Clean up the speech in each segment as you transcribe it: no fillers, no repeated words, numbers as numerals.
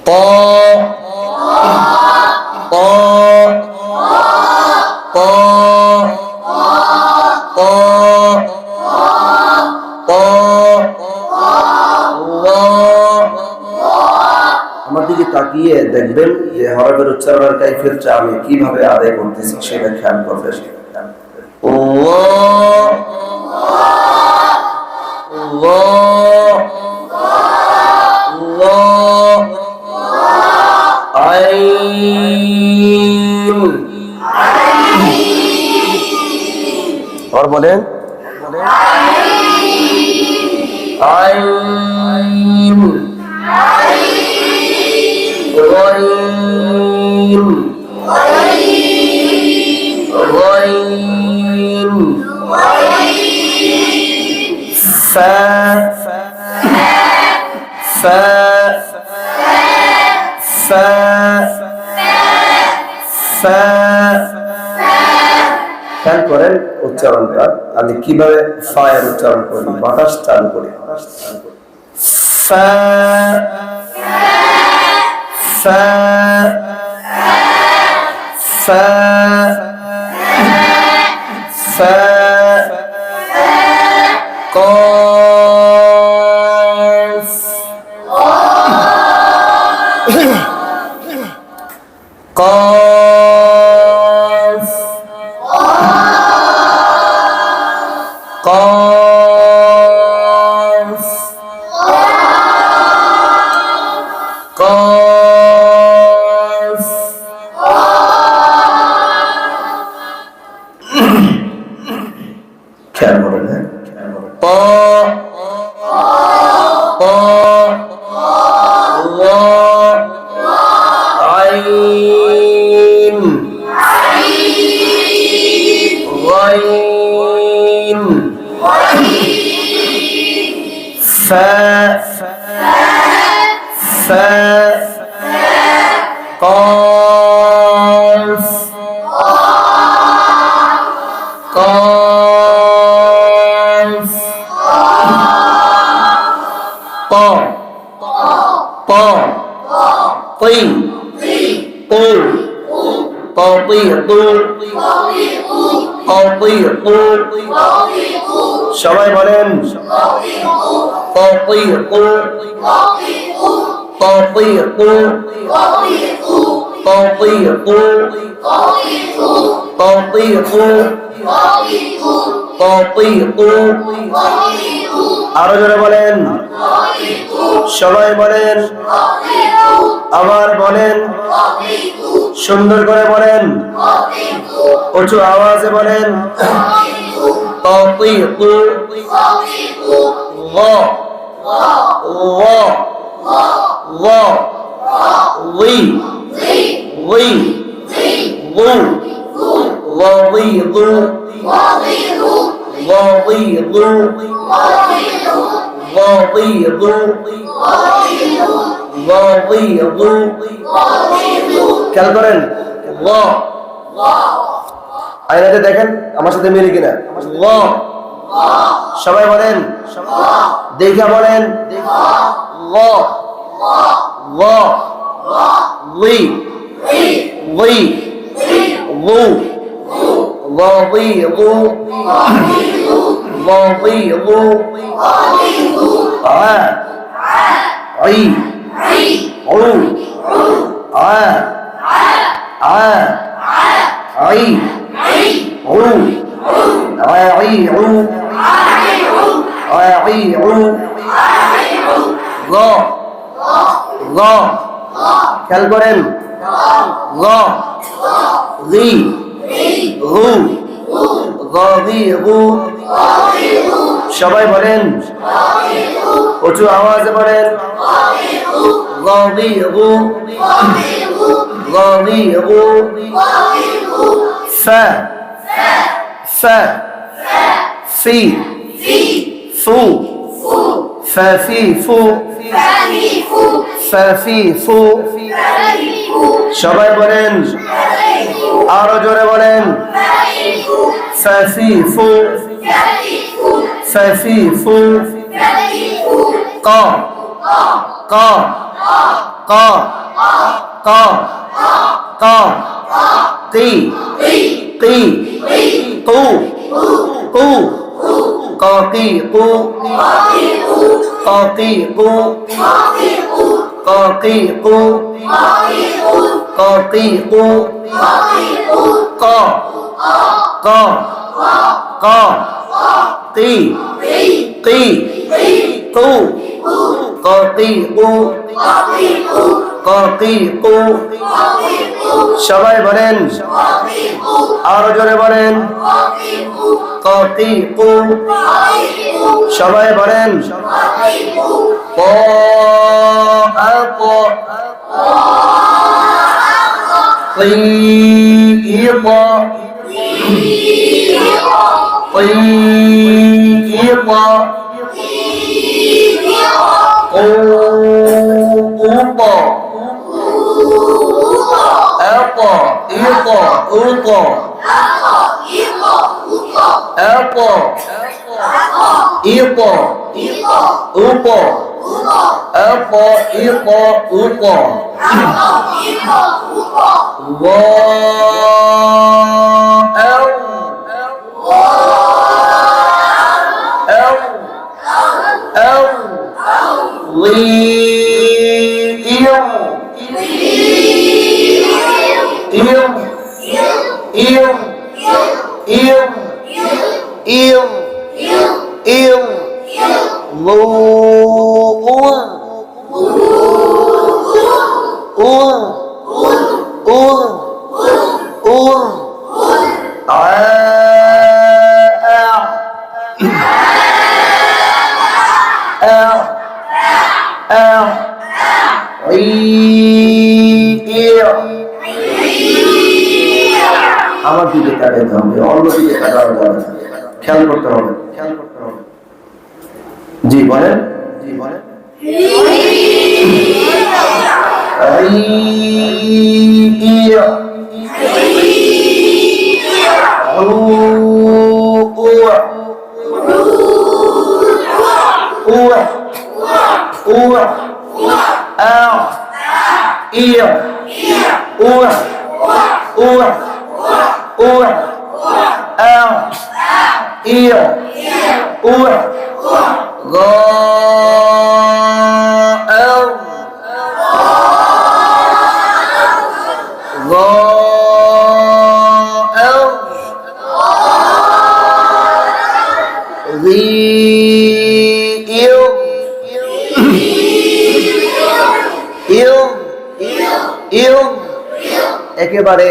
ق ق ق ق ق আমার দিকে তাকিয়ে দেখবেন যে হরফের উচ্চারণের কাইফিয়তটা আমি কিভাবে আদায় করতেছি সেটা খেয়াল করবেন। और बोलें आईन गईन गईन फा फा फा फा খেয়াল করেন উচ্চারণটা আমি কিভাবে ফা এর উচ্চারণ করি, বাতাস চালু করি। ফা ফা ফা ফা কফ কফ قاف قاف খেয়াল করেন হ্যাঁ طا طا ظا عين غين فا فا قاف قاف طا طا طي طو طاطيط طاطيط সবাই বলেন طاطيط طاطيط طاطيط طاطيط طاطيط আরো জোরে বলেন সবাই বলেন আবার বলেন সুন্দর করে বলেন উঁচু আওয়াজে বলেন طاطيط ظا ظا ظا ظي ظي ظو ظاظيظ ظاظيظ ظاظيظ ظاظيظ খেয়াল করেন ظا আয়নাতে দেখেন আমার সাথে মিলে কিনা ظا সবাই বলেন দেখা বলেন ظا ظا ظي ظي ظو ظاظيظ ظاظيظ عا عي عو عا عا عي عو عاعي عو عاعي عو ظا ظا খেয়াল করেন ظا ظي غو ظاظيظ সবাই বলেন উঁচু আওয়াজে বলেন ظاظيظ ظاظيظ فا فا في فو فافي فو فافي فو সবাই বলেন আরো জোরে বলেন فافي فو فافي فو قا قا ক ক ক কি কি কু কু ক কি কু ক কি কু ক কি কু ক কি কু ক ক ক কি কি কু ক কি কু ক কি কু সবাই বলেন আরো জোরে বলেন ক কি কু সবাই বলেন ক আ ক কি ই ক কি ই ক ও উ ক a ক ই ক উ ক a ক ই ক উ ক a ক ই ক উ ক গ এও এও লি ইউ ইউ ইউ ইউ ইউ ইউ লু আমার দিকে তাকাতে হবে, অন্য দিকে তাকানো যাবে না, খেয়াল করতে হবে। জি বলেন, জি বলেন। একেবারে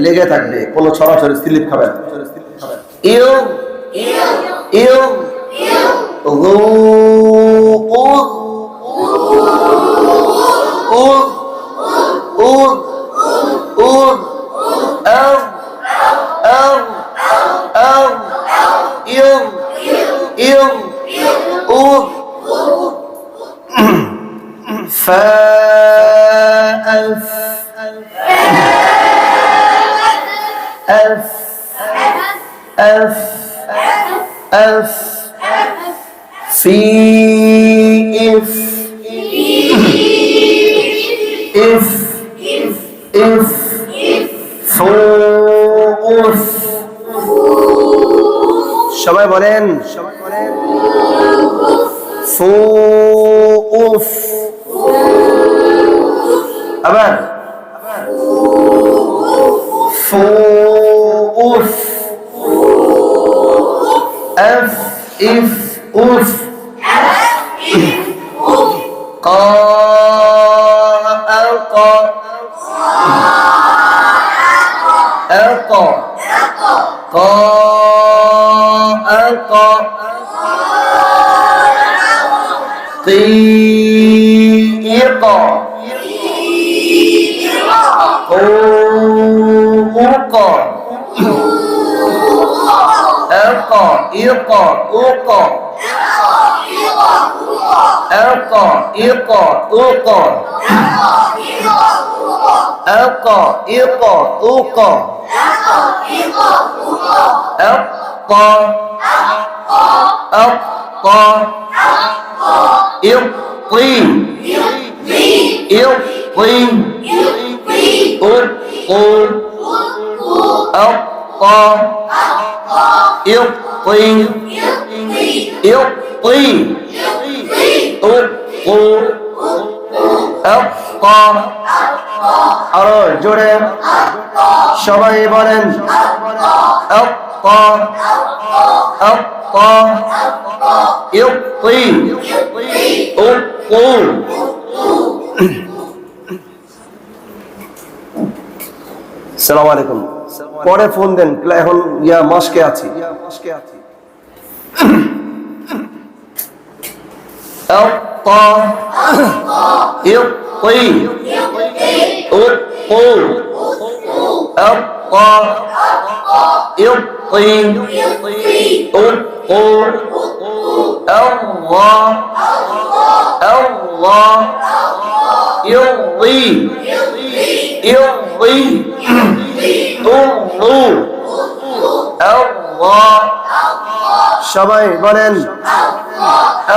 লেগে থাকবে, কোনো ছড়াছড়ি স্লিপ খাবে না। ইউ ইউ গু উ উ উ উ আও আও আও ইউ ইউ উ ফা ألف ألف ألف في إف إف إف فوف সবাই বলেন فوف আবার فوف أف إف أف قا ألقى ألقى قا ألقى قيقا أوقا ألقى إلقى أوقا ألقى إلقى أوقا ألقى إلقى أوقا ألقى ألقى إلقي يقضي أبقى يقضي يقضي أبقى আরো জোরে সবাই বলেন أبقى أبقى يقضي أبقى আসসালামু আলাইকুম পরে ফোন দেন এখন মাস্কে আছি أبقى يقضي أبقى أبقى يقضي أبقى الله الله يقضي يقضي الله الله সবাই বলেন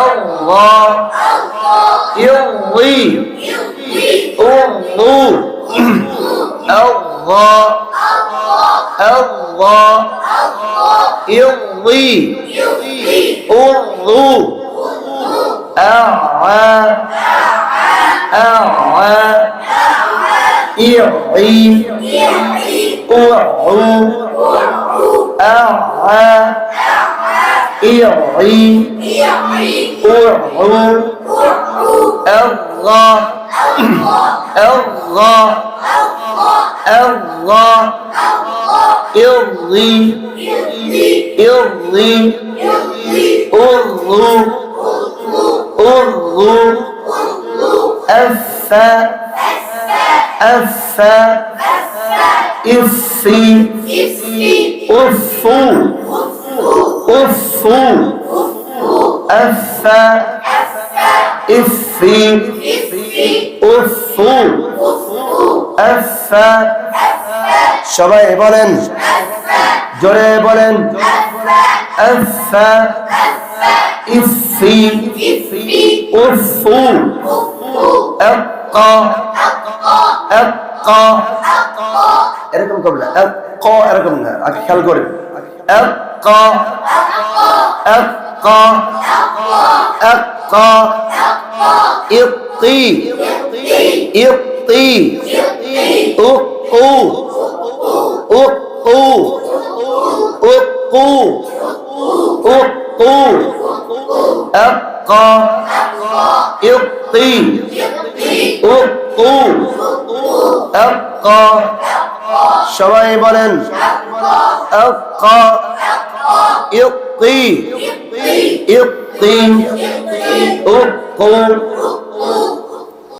الله يقضي الله الله الله يقضي الله أعى أعى يعي أعو أعى يعي أعو الله الله الله يرضي يرضي أرضو أرضو أفا أفا إفي أفو أفو أفا إفي أفو أفا সবাই বলেন জোরে বলেন أفا إفي أفو أبقى أبقى এরকম করবে না أبقى এরকম না আগে খেয়াল করেন أبقى أبقى أبقى يقضي يقضي أقو أقو أقو أقو أبقى يقضي أقو أبقى সবাই বলেন أبقى يقضي يقضي أقو